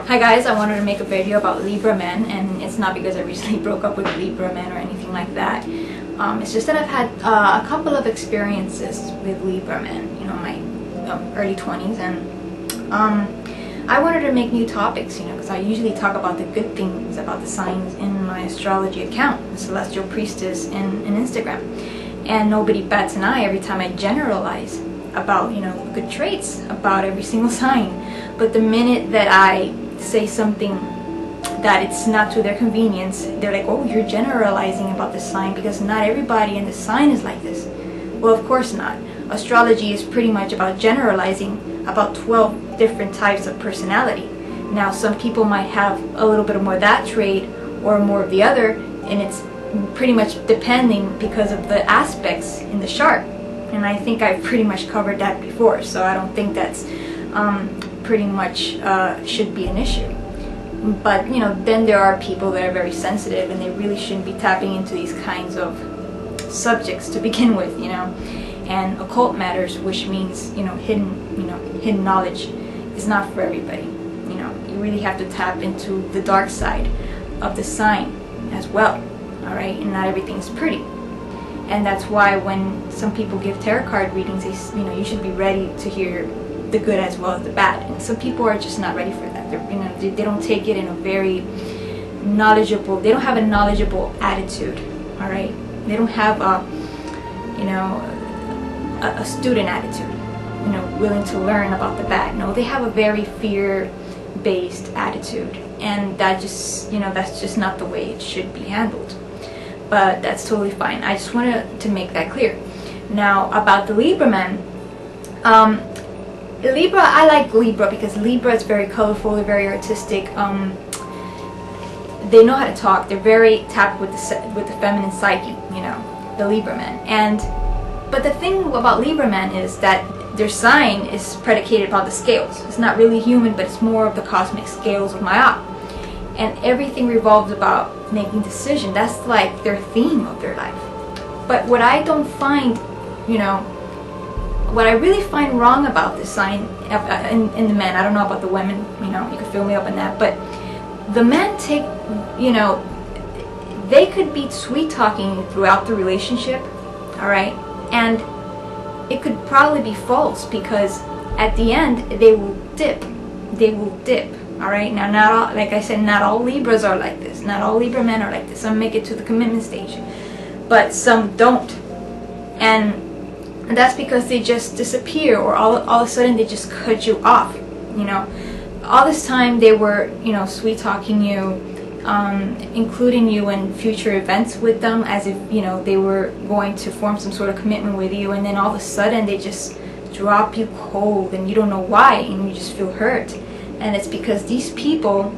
Hi guys, I wanted to make a video about Libra men, and it's not because I recently broke up with Libra men or anything like that. It's just that I've had a couple of experiences with Libra men, you know, my early 20s, and I wanted to make new topics, you know, because I usually talk about the good things about the signs in my astrology account, the Celestial Priestess in Instagram, and nobody bats an eye every time I generalize about, you know, good traits about every single sign. But the minute that I say something that it's not to their convenience, they're like, oh, you're generalizing about this sign because not everybody in the sign is like this. Well, of course not. Astrology is pretty much about generalizing about 12 different types of personality. Now, some people might have a little bit more of that trait or more of the other, and it's pretty much depending because of the aspects in the chart. And I think I've pretty much covered that before, so I don't think that's pretty much should be an issue. But you know, then there are people that are very sensitive and they really shouldn't be tapping into these kinds of subjects to begin with, you know. And occult matters, which means, you know, hidden knowledge, is not for everybody. You know, you really have to tap into the dark side of the sign as well. All right, and not everything's pretty. And that's why when some people give tarot card readings, they, you know, you should be ready to hear the good as well as the bad. And some people are just not ready for that. They're, you know, they don't take it in a very knowledgeable. They don't have a knowledgeable attitude. All right, they don't have a, you know, a student attitude. You know, willing to learn about the bad. No, they have a very fear-based attitude, and that just, you know, that's just not the way it should be handled. But that's totally fine. I just wanted to make that clear. Now, about the Libra man. Libra, I like Libra because Libra is very colorful, they're very artistic. They know how to talk. They're very tapped with the feminine psyche, you know, the Libra men. But the thing about Libra men is that their sign is predicated upon the scales. It's not really human, but it's more of the cosmic scales of Ma'at. And everything revolves about making decisions. That's like their theme of their life. But what I don't find, you know, what I really find wrong about this sign in the men, I don't know about the women, you know, you can fill me up on that, but the men take, you know, they could be sweet talking throughout the relationship, all right, and it could probably be false because at the end they will dip, all right. Now, not all, like I said, not all Libras are like this, not all Libra men are like this. Some make it to the commitment stage, but some don't, and that's because they just disappear, or all of a sudden they just cut you off. You know, all this time they were, you know, sweet talking you, including you in future events with them, as if, you know, they were going to form some sort of commitment with you, and then all of a sudden they just drop you cold, and you don't know why, and you just feel hurt. And it's because these people,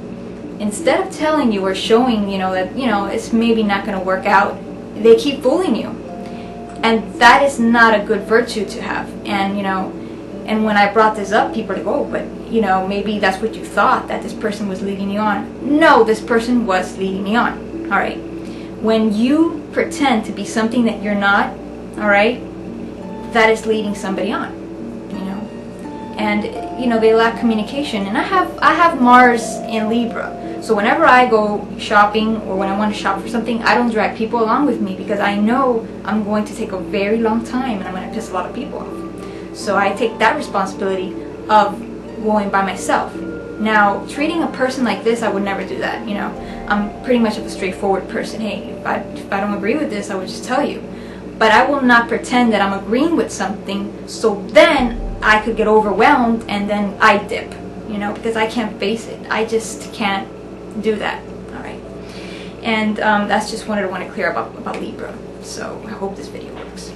instead of telling you or showing, you know, that, you know, it's maybe not going to work out, they keep fooling you. And that is not a good virtue to have. And, you know, and when I brought this up, people are like, oh, but, you know, maybe that's what you thought, that this person was leading you on. No, this person was leading me on, all right? When you pretend to be something that you're not, all right, that is leading somebody on, you know? And, you know, they lack communication. And I have Mars in Libra. So whenever I go shopping or when I want to shop for something, I don't drag people along with me because I know I'm going to take a very long time and I'm going to piss a lot of people off. So I take that responsibility of going by myself. Now, treating a person like this, I would never do that, you know. I'm pretty much of a straightforward person. Hey, if I don't agree with this, I would just tell you. But I will not pretend that I'm agreeing with something so then I could get overwhelmed and then I dip, you know, because I can't face it. I just can't do that, all right? And that's just what I want to clear about Libra. So I hope this video works.